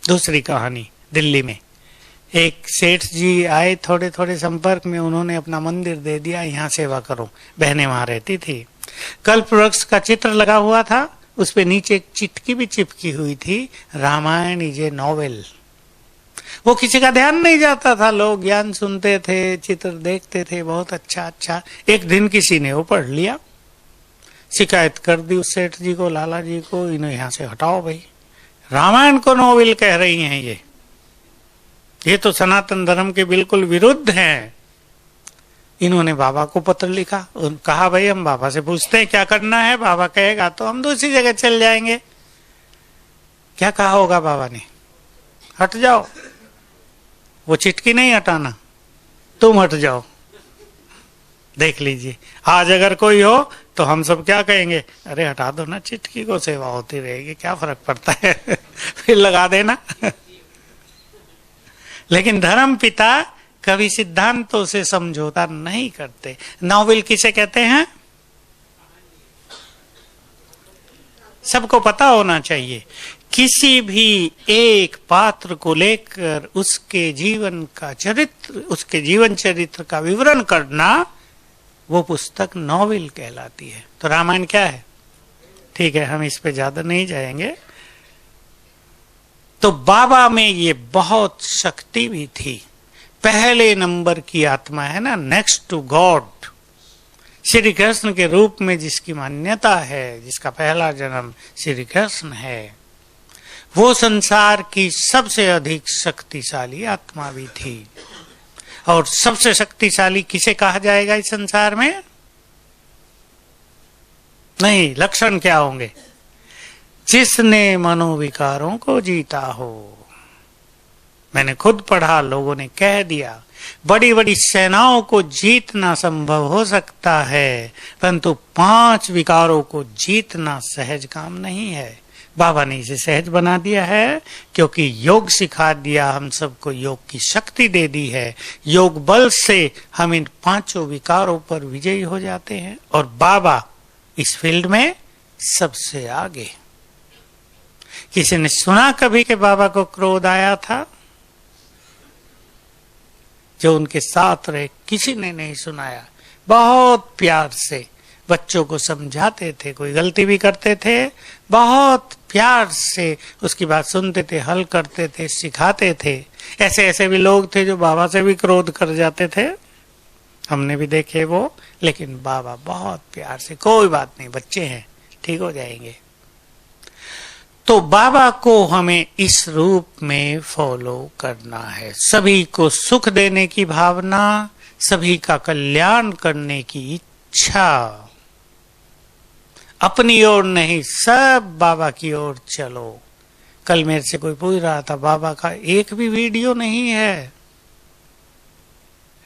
दूसरी कहानी, दिल्ली में एक सेठ जी आए, थोड़े थोड़े संपर्क में, उन्होंने अपना मंदिर दे दिया, यहाँ सेवा करो। बहनें वहां रहती थी। कल्प वृक्ष का चित्र लगा हुआ था, उस पे नीचे एक चिटकी भी चिपकी हुई थी, रामायण इज ए नॉवेल। वो किसी का ध्यान नहीं जाता था, लोग ज्ञान सुनते थे, चित्र देखते थे, बहुत अच्छा अच्छा। एक दिन किसी ने वो पढ़ लिया, शिकायत कर दी उस सेठ जी को, लाला जी को, इन्हें यहाँ से हटाओ भाई, रामायण को नॉवेल कह रही हैं ये तो सनातन धर्म के बिल्कुल विरुद्ध है। इन्होंने बाबा को पत्र लिखा, कहा भाई हम बाबा से पूछते हैं क्या करना है, बाबा कहेगा तो हम दूसरी जगह चल जाएंगे। क्या कहा होगा बाबा ने? हट जाओ, वो चिटकी नहीं हटाना, तुम हट जाओ। देख लीजिए, आज अगर कोई हो तो हम सब क्या कहेंगे, अरे हटा दो ना चिटकी को, सेवा होती रहेगी, क्या फर्क पड़ता है फिर लगा देना लेकिन धर्म पिता कभी सिद्धांतों से समझौता नहीं करते। नॉवेल किसे कहते हैं? सबको पता होना चाहिए। किसी भी एक पात्र को लेकर उसके जीवन का चरित्र, उसके जीवन चरित्र का विवरण करना, वो पुस्तक नॉवेल कहलाती है। तो रामायण क्या है? ठीक है, हम इस पे ज्यादा नहीं जाएंगे। तो बाबा में ये बहुत शक्ति भी थी। पहले नंबर की आत्मा है ना, next to God, Shri Krishna के रूप में जिसकी मान्यता है, जिसका पहला जन्म श्री कृष्ण है, वो संसार की सबसे अधिक शक्तिशाली आत्मा भी थी। और सबसे शक्तिशाली किसे कहा जाएगा इस संसार में? नहीं, लक्षण क्या होंगे? जिसने मनोविकारों को जीता हो। मैंने खुद पढ़ा, लोगों ने कह दिया, बड़ी बड़ी सेनाओं को जीतना संभव हो सकता है, परंतु 5 विकारों को जीतना सहज काम नहीं है। बाबा ने इसे सहज बना दिया है, क्योंकि योग सिखा दिया, हम सबको योग की शक्ति दे दी है। योग बल से हम इन 5 विकारों पर विजयी हो जाते हैं। और बाबा इस फील्ड में सबसे आगे। किसी ने सुना कभी कि बाबा को क्रोध आया था? जो उनके साथ रहे, किसी ने नहीं सुनाया। बहुत प्यार से बच्चों को समझाते थे, कोई गलती भी करते थे, बहुत प्यार से उसकी बात सुनते थे, हल करते थे, सिखाते थे। ऐसे ऐसे भी लोग थे जो बाबा से भी क्रोध कर जाते थे, हमने भी देखे वो। लेकिन बाबा बहुत प्यार से, कोई बात नहीं, बच्चे हैं, ठीक हो जाएंगे। तो बाबा को हमें इस रूप में फॉलो करना है। सभी को सुख देने की भावना, सभी का कल्याण करने की इच्छा, अपनी ओर नहीं, सब बाबा की ओर चलो। कल मेरे से कोई पूछ रहा था, बाबा का एक भी वीडियो नहीं है।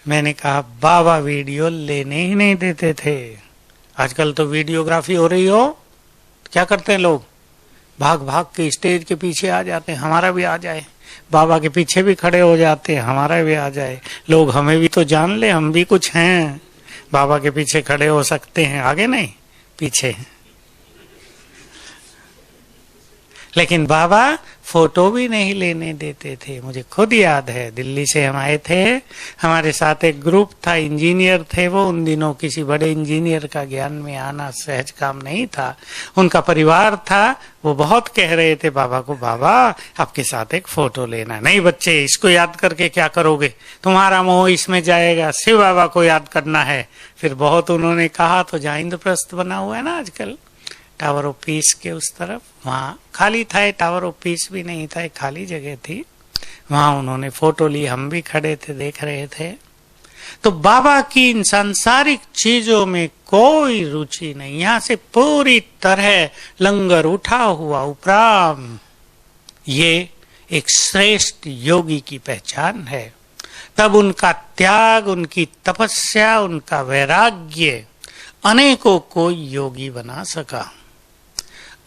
मैंने कहा बाबा वीडियो लेने ही नहीं देते थे। आजकल तो वीडियोग्राफी हो रही हो, क्या करते हैं लोग? भाग भाग के स्टेज के पीछे आ जाते हैं, हमारा भी आ जाए। बाबा के पीछे भी खड़े हो जाते हैं, हमारा भी आ जाए। लोग हमें भी तो जान ले, हम भी कुछ हैं, बाबा के पीछे खड़े हो सकते हैं, आगे नहीं पीछे। लेकिन बाबा फोटो भी नहीं लेने देते थे। मुझे खुद याद है, दिल्ली से हम आए थे, हमारे साथ एक ग्रुप था, इंजीनियर थे वो। उन दिनों किसी बड़े इंजीनियर का ज्ञान में आना सहज काम नहीं था। उनका परिवार था, वो बहुत कह रहे थे बाबा को, बाबा आपके साथ एक फोटो लेना। नहीं बच्चे, इसको याद करके क्या करोगे, तुम्हारा मोह इसमें जाएगा, शिव बाबा को याद करना है। फिर बहुत उन्होंने कहा, तो जहाँ इंद्रप्रस्थ बना हुआ है ना आजकल, टावर ऑफ पीस के उस तरफ, वहां खाली था, टावर ऑफ पीस भी नहीं था, एक खाली जगह थी, वहां उन्होंने फोटो ली, हम भी खड़े थे, देख रहे थे। तो बाबा की इन सांसारिक चीजों में कोई रुचि नहीं, यहां से पूरी तरह लंगर उठा हुआ उपराम। ये एक श्रेष्ठ योगी की पहचान है। तब उनका त्याग, उनकी तपस्या, उनका वैराग्य अनेकों को योगी बना सका,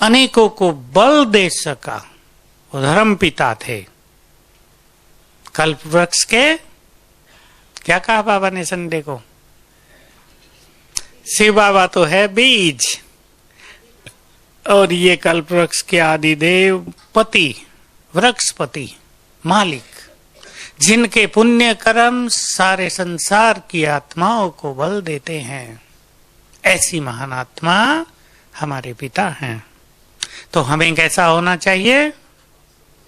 अनेकों को बल दे सका। वो धर्म पिता थे। कल्प वृक्ष के क्या कहा बाबा ने संडे को? शिव बाबा तो है बीज, और ये कल्प वृक्ष के आदिदेव पति वृक्षपति मालिक, जिनके पुण्य कर्म सारे संसार की आत्माओं को बल देते हैं, ऐसी महान आत्मा हमारे पिता हैं। तो हमें कैसा होना चाहिए?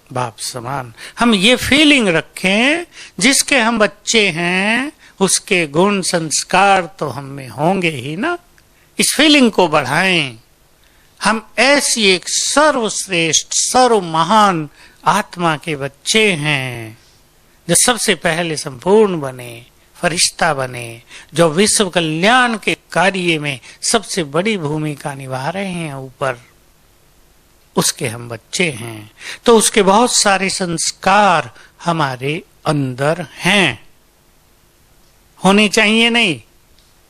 बाप समान। हम ये फीलिंग रखें, जिसके हम बच्चे हैं उसके गुण संस्कार तो हम में होंगे ही ना। इस फीलिंग को बढ़ाएं। हम ऐसी एक सर्वश्रेष्ठ सर्व महान आत्मा के बच्चे हैं, जो सबसे पहले संपूर्ण बने, फरिश्ता बने, जो विश्व कल्याण के कार्य में सबसे बड़ी भूमिका निभा रहे हैं ऊपर, उसके हम बच्चे हैं। तो उसके बहुत सारे संस्कार हमारे अंदर हैं, होने चाहिए नहीं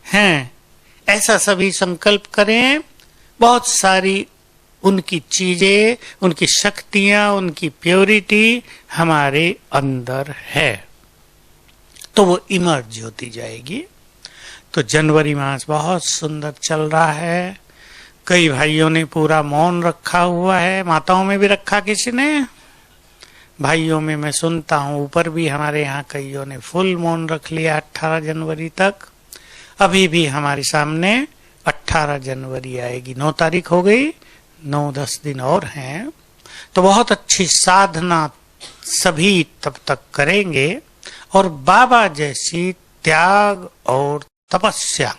हैं। ऐसा सभी संकल्प करें। बहुत सारी उनकी चीजें, उनकी शक्तियां, उनकी प्योरिटी हमारे अंदर है, तो वो इमर्ज होती जाएगी। तो जनवरी मास बहुत सुंदर चल रहा है। कई भाइयों ने पूरा मौन रखा हुआ है, माताओं में भी रखा किसी ने, भाइयों में मैं सुनता हूँ ऊपर भी हमारे यहाँ कईयों ने फुल मौन रख लिया 18 जनवरी तक। अभी भी हमारे सामने 18 जनवरी आएगी, 9 तारीख हो गई, 9-10 दिन और हैं। तो बहुत अच्छी साधना सभी तब तक करेंगे और बाबा जैसी त्याग और तपस्या,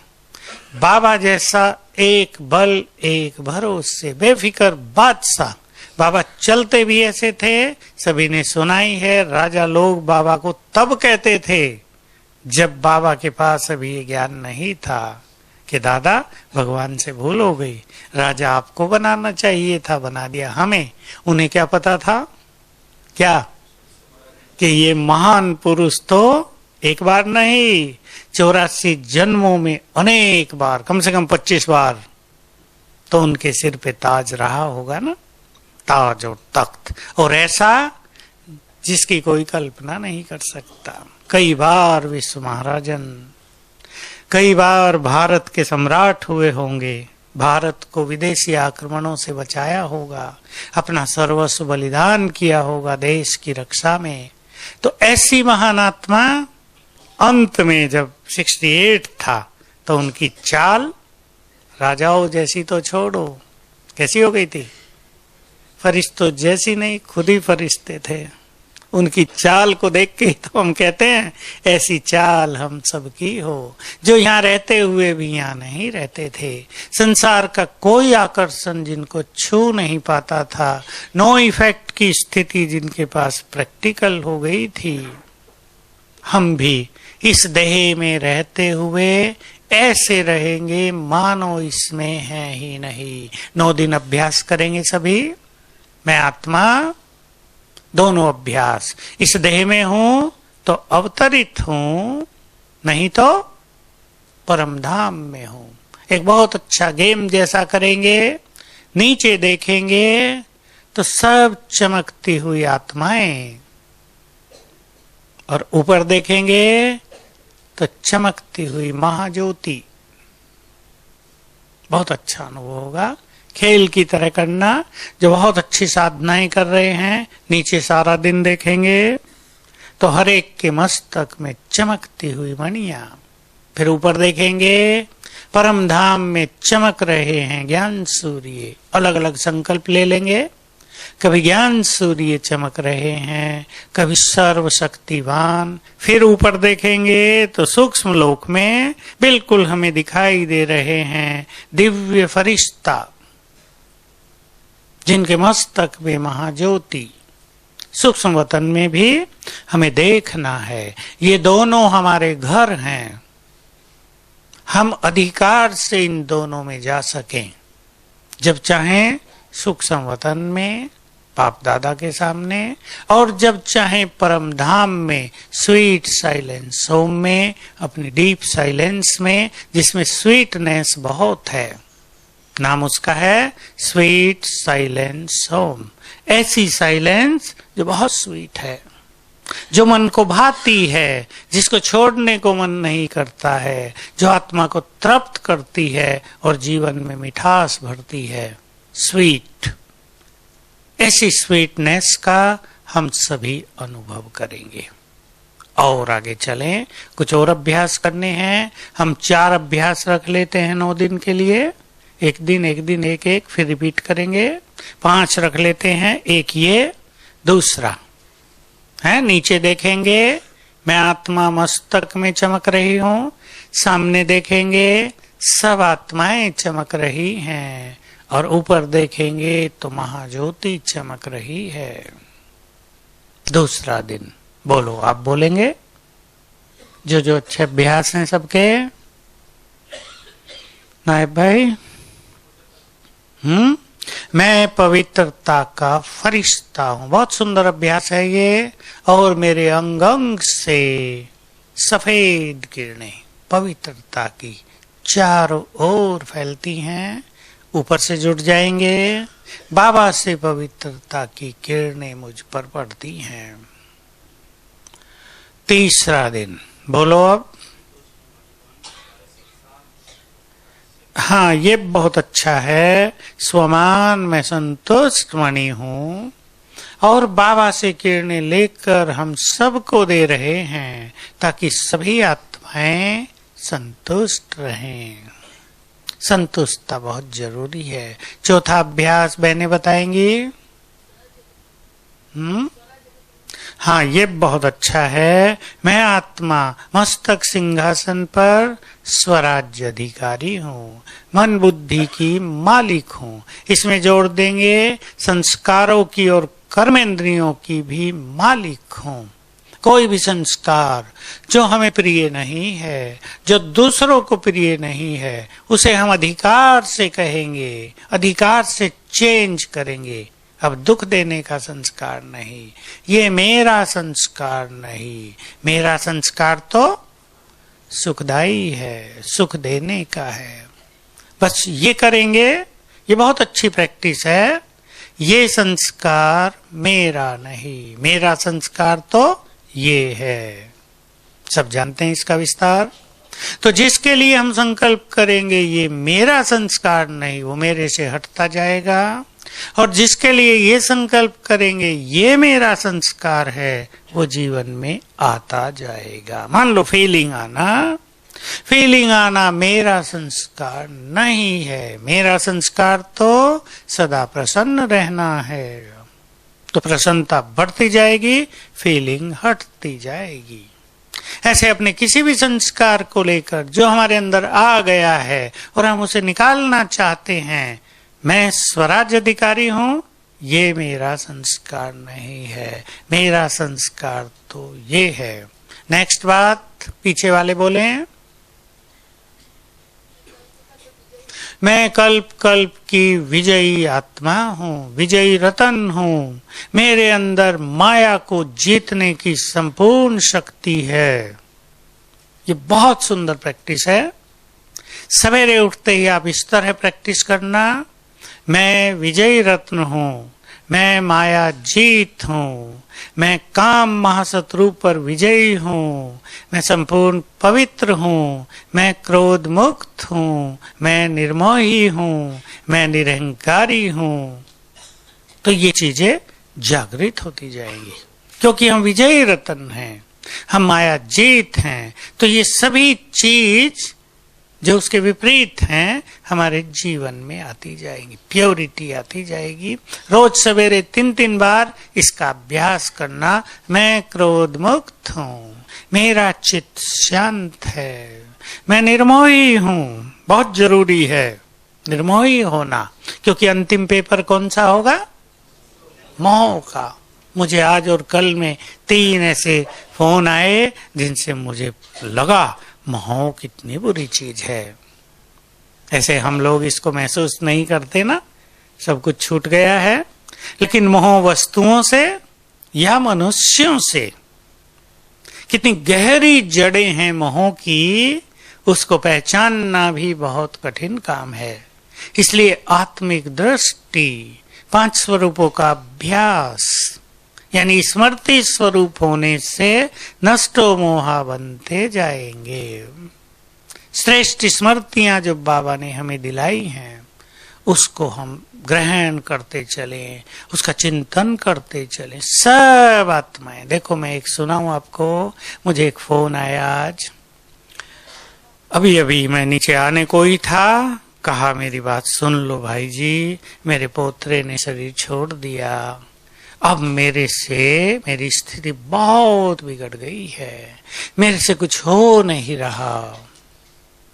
बाबा जैसा एक बल एक भरोसे बेफिक्र बादशाह। बाबा चलते भी ऐसे थे, सभी ने सुना ही है। राजा लोग बाबा को तब कहते थे जब बाबा के पास अभी ये ज्ञान नहीं था कि दादा भगवान से भूल हो गई, राजा आपको बनाना चाहिए था, बना दिया हमें। उन्हें क्या पता था क्या कि ये महान पुरुष तो एक बार नहीं 84 जन्मों में अनेक बार, कम से कम 25 बार तो उनके सिर पे ताज रहा होगा ना, ताज और तख्त, और ऐसा जिसकी कोई कल्पना नहीं कर सकता। कई बार विश्व महाराजन, कई बार भारत के सम्राट हुए होंगे, भारत को विदेशी आक्रमणों से बचाया होगा, अपना सर्वस्व बलिदान किया होगा देश की रक्षा में। तो ऐसी महान आत्मा अंत में जब 68 था तो उनकी चाल राजाओं जैसी तो छोड़ो, कैसी हो गई थी? फरिश्तों जैसी नहीं, खुद ही फरिश्ते थे। उनकी चाल को देख के तो हम कहते हैं ऐसी चाल हम सबकी हो, जो यहाँ रहते हुए भी यहाँ नहीं रहते थे। संसार का कोई आकर्षण जिनको छू नहीं पाता था, नो इफेक्ट की स्थिति जिनके पास प्रैक्टिकल हो गई थी। हम भी इस देह में रहते हुए ऐसे रहेंगे मानो इसमें है ही नहीं। 9 दिन अभ्यास करेंगे सभी, मैं आत्मा, दोनों अभ्यास। इस देह में हूं तो अवतरित हूं, नहीं तो परम धाम में हूं। एक बहुत अच्छा गेम जैसा करेंगे, नीचे देखेंगे तो सब चमकती हुई आत्माएं, और ऊपर देखेंगे तो चमकती हुई महाज्योति। बहुत अच्छा अनुभव होगा। खेल की तरह करना। जो बहुत अच्छी साधनाएं कर रहे हैं, नीचे सारा दिन देखेंगे तो हर एक के मस्तक में चमकती हुई मणियां। फिर ऊपर देखेंगे परम धाम में चमक रहे हैं ज्ञान सूर्य। अलग अलग संकल्प ले लेंगे, कभी ज्ञान सूर्य चमक रहे हैं, कभी सर्वशक्तिवान। फिर ऊपर देखेंगे तो सूक्ष्म लोक में बिल्कुल हमें दिखाई दे रहे हैं दिव्य फरिश्ता, जिनके मस्तक में महाज्योति। सूक्ष्म वतन में भी हमें देखना है, ये दोनों हमारे घर हैं। हम अधिकार से इन दोनों में जा सकें। जब चाहें सूक्ष्म वतन में बाप दादा के सामने, और जब चाहें परम धाम में स्वीट साइलेंस होम में, अपनी डीप साइलेंस में, जिसमें स्वीटनेस बहुत है। नाम उसका है स्वीट साइलेंस होम। ऐसी साइलेंस जो बहुत स्वीट है, जो मन को भाती है, जिसको छोड़ने को मन नहीं करता है, जो आत्मा को तृप्त करती है और जीवन में मिठास भरती है। स्वीट, ऐसी स्वीटनेस का हम सभी अनुभव करेंगे। और आगे चलें, कुछ और अभ्यास करने हैं। हम 4 अभ्यास रख लेते हैं 9 दिन के लिए, एक दिन एक, फिर रिपीट करेंगे। 5 रख लेते हैं, एक ये, दूसरा है नीचे देखेंगे, मैं आत्मा मस्तक में चमक रही हूं, सामने देखेंगे सब आत्माएं चमक रही हैं, और ऊपर देखेंगे तो महाज्योति चमक रही है। दूसरा दिन बोलो, आप बोलेंगे जो अच्छे अभ्यास हैं सबके। नायब भाई, मैं पवित्रता का फरिश्ता हूं। बहुत सुंदर अभ्यास है ये। और मेरे अंग अंग से सफेद किरणें पवित्रता की चारों ओर फैलती हैं, ऊपर से जुड़ जाएंगे। बाबा से पवित्रता की किरणें मुझ पर पड़ती हैं। तीसरा दिन बोलो अब। हाँ, ये बहुत अच्छा है। स्वमान मैं संतुष्ट मणि हूं, और बाबा से किरणें लेकर हम सबको दे रहे हैं, ताकि सभी आत्माएं संतुष्ट रहें। संतुष्टता बहुत जरूरी है। चौथा अभ्यास बहनें बताएंगी। हाँ, ये बहुत अच्छा है। मैं आत्मा मस्तक सिंहासन पर स्वराज्य अधिकारी हूँ, मन बुद्धि की मालिक हूँ। इसमें जोड़ देंगे संस्कारों की और कर्मेंद्रियों की भी मालिक हूँ। कोई भी संस्कार जो हमें प्रिय नहीं है, जो दूसरों को प्रिय नहीं है, उसे हम अधिकार से कहेंगे, अधिकार से चेंज करेंगे। अब दुख देने का संस्कार नहीं, ये मेरा संस्कार नहीं, मेरा संस्कार तो सुखदाई है, सुख देने का है। बस ये करेंगे, ये बहुत अच्छी प्रैक्टिस है। ये संस्कार मेरा नहीं, मेरा संस्कार तो ये है। सब जानते हैं इसका विस्तार। तो जिसके लिए हम संकल्प करेंगे ये मेरा संस्कार नहीं, वो मेरे से हटता जाएगा। और जिसके लिए ये संकल्प करेंगे ये मेरा संस्कार है, वो जीवन में आता जाएगा। मान लो फीलिंग आना मेरा संस्कार नहीं है, मेरा संस्कार तो सदा प्रसन्न रहना है। तो प्रसन्नता बढ़ती जाएगी, फीलिंग हटती जाएगी। ऐसे अपने किसी भी संस्कार को लेकर जो हमारे अंदर आ गया है और हम उसे निकालना चाहते हैं, मैं स्वराज्य अधिकारी हूं, ये मेरा संस्कार नहीं है, मेरा संस्कार तो ये है। नेक्स्ट बात पीछे वाले बोले, मैं कल्प कल्प की विजयी आत्मा हूँ, विजयी रतन हूँ। मेरे अंदर माया को जीतने की संपूर्ण शक्ति है। ये बहुत सुंदर प्रैक्टिस है। सवेरे उठते ही आप इस तरह प्रैक्टिस करना। मैं विजयी रत्न हूँ, मैं माया जीत हूँ, मैं काम महाशत्रु पर विजयी हूँ, मैं संपूर्ण पवित्र हूँ, मैं क्रोध मुक्त हूँ, मैं निर्मोही हूँ, मैं निरहंकारी हूँ। तो ये चीजें जागृत होती जाएंगी, क्योंकि हम विजयी रत्न हैं, हम माया जीत हैं। तो ये सभी चीज जो उसके विपरीत हैं हमारे जीवन में आती जाएगी, प्योरिटी आती जाएगी। रोज सवेरे 3-3 बार इसका अभ्यास करना। मैं क्रोध मुक्त हूँ, मेरा चित्त शांत है, मैं निर्मोही हूँ। बहुत जरूरी है निर्मोही होना, क्योंकि अंतिम पेपर कौन सा होगा? मोह का। मुझे आज और कल में 3 ऐसे फोन आए जिनसे मुझे लगा मोह कितनी बुरी चीज है। ऐसे हम लोग इसको महसूस नहीं करते ना, सब कुछ छूट गया है। लेकिन मोह वस्तुओं से या मनुष्यों से कितनी गहरी जड़ें हैं मोह की, उसको पहचानना भी बहुत कठिन काम है। इसलिए आत्मिक दृष्टि, 5 स्वरूपों का अभ्यास, यानी स्मृति स्वरूप होने से नष्टो मोहा बनते जाएंगे। श्रेष्ठ स्मृतियां जो बाबा ने हमें दिलाई हैं, उसको हम ग्रहण करते चलें, उसका चिंतन करते चलें। सब आत्माएं, देखो मैं एक सुनाऊं आपको, मुझे एक फोन आया आज, अभी अभी मैं नीचे आने को ही था, कहा मेरी बात सुन लो भाई जी, मेरे पोतरे ने शरीर छोड़ दिया, अब मेरे से मेरी स्थिति बहुत बिगड़ गई है, मेरे से कुछ हो नहीं रहा।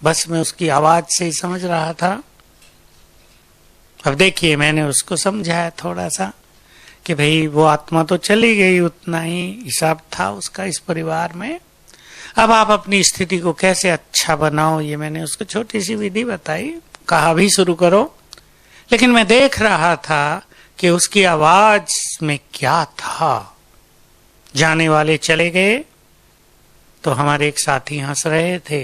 बस मैं उसकी आवाज से ही समझ रहा था। अब देखिए मैंने उसको समझाया थोड़ा सा कि भाई वो आत्मा तो चली गई, उतना ही हिसाब था उसका इस परिवार में, अब आप अपनी स्थिति को कैसे अच्छा बनाओ, ये मैंने उसको छोटी सी विधि बताई, कहा भी शुरू करो। लेकिन मैं देख रहा था कि उसकी आवाज में क्या था। जाने वाले चले गए तो हमारे एक साथी हंस रहे थे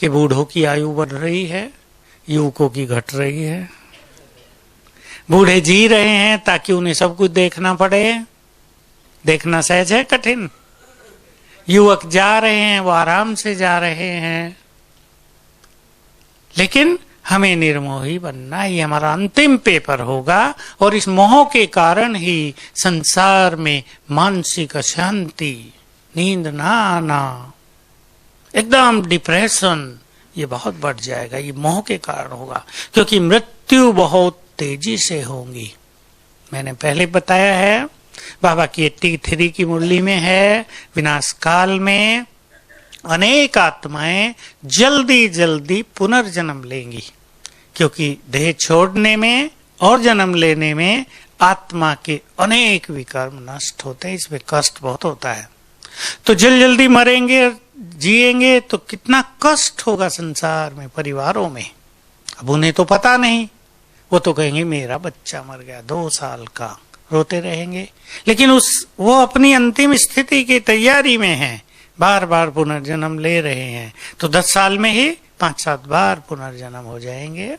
कि बूढ़ों की आयु बढ़ रही है, युवकों की घट रही है। बूढ़े जी रहे हैं ताकि उन्हें सब कुछ देखना पड़े, देखना सहज है कठिन। युवक जा रहे हैं, वो आराम से जा रहे हैं। लेकिन हमें निर्मोही बनना ही हमारा अंतिम पेपर होगा, और इस मोह के कारण ही संसार में मानसिक अशांति, नींद ना आना, एकदम डिप्रेशन, ये बहुत बढ़ जाएगा। ये मोह के कारण होगा, क्योंकि मृत्यु बहुत तेजी से होंगी। मैंने पहले बताया है, बाबा की 83 की मुरली में है, विनाश काल में अनेक आत्माएं जल्दी जल्दी पुनर्जन्म लेंगी, क्योंकि देह छोड़ने में और जन्म लेने में आत्मा के अनेक विकर्म नष्ट होते हैं, इसमें कष्ट बहुत होता है। तो जल्दी मरेंगे, जिएंगे तो कितना कष्ट होगा संसार में, परिवारों में। अब उन्हें तो पता नहीं, वो तो कहेंगे मेरा बच्चा मर गया 2 साल का, रोते रहेंगे। लेकिन वो अपनी अंतिम स्थिति की तैयारी में है, बार बार पुनर्जन्म ले रहे हैं, तो 10 साल में ही 5-7 बार पुनर्जन्म हो जाएंगे।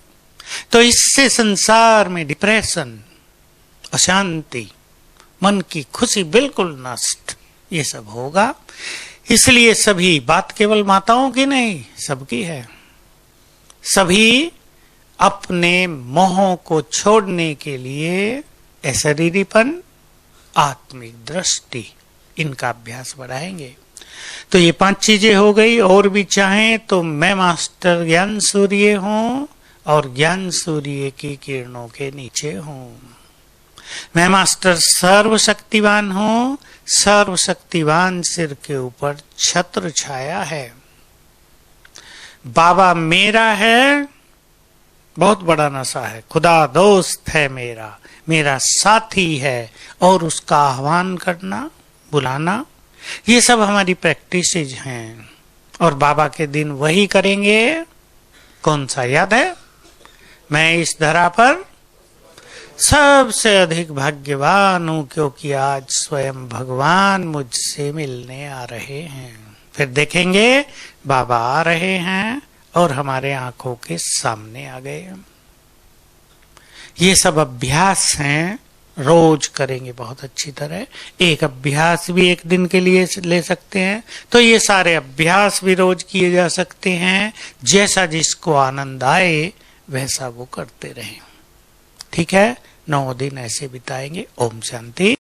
तो इससे संसार में डिप्रेशन, अशांति, मन की खुशी बिल्कुल नष्ट, ये सब होगा। इसलिए सभी, बात केवल माताओं की नहीं, सबकी है। सभी अपने मोहों को छोड़ने के लिए अशरीरीपन, आत्मिक दृष्टि, इनका अभ्यास बढ़ाएंगे। तो ये 5 चीजें हो गई। और भी चाहें तो मैं मास्टर ज्ञान सूर्य हूं और ज्ञान सूर्य की किरणों के नीचे हूं। मैं मास्टर सर्वशक्तिवान हूं, सर्वशक्तिवान सिर के ऊपर छत्र छाया है। बाबा मेरा है, बहुत बड़ा नशा है, खुदा दोस्त है मेरा, मेरा साथी है, और उसका आह्वान करना, बुलाना, ये सब हमारी प्रैक्टिसेज हैं। और बाबा के दिन वही करेंगे। कौन सा याद है? मैं इस धरा पर सबसे अधिक भाग्यवान हूं, क्योंकि आज स्वयं भगवान मुझसे मिलने आ रहे हैं। फिर देखेंगे बाबा आ रहे हैं और हमारे आंखों के सामने आ गए। ये सब अभ्यास हैं, रोज करेंगे बहुत अच्छी तरह। एक अभ्यास भी एक दिन के लिए ले सकते हैं, तो ये सारे अभ्यास भी रोज किए जा सकते हैं। जैसा जिसको आनंद आए वैसा वो करते रहें। ठीक है, 9 दिन ऐसे बिताएंगे। ओम शांति।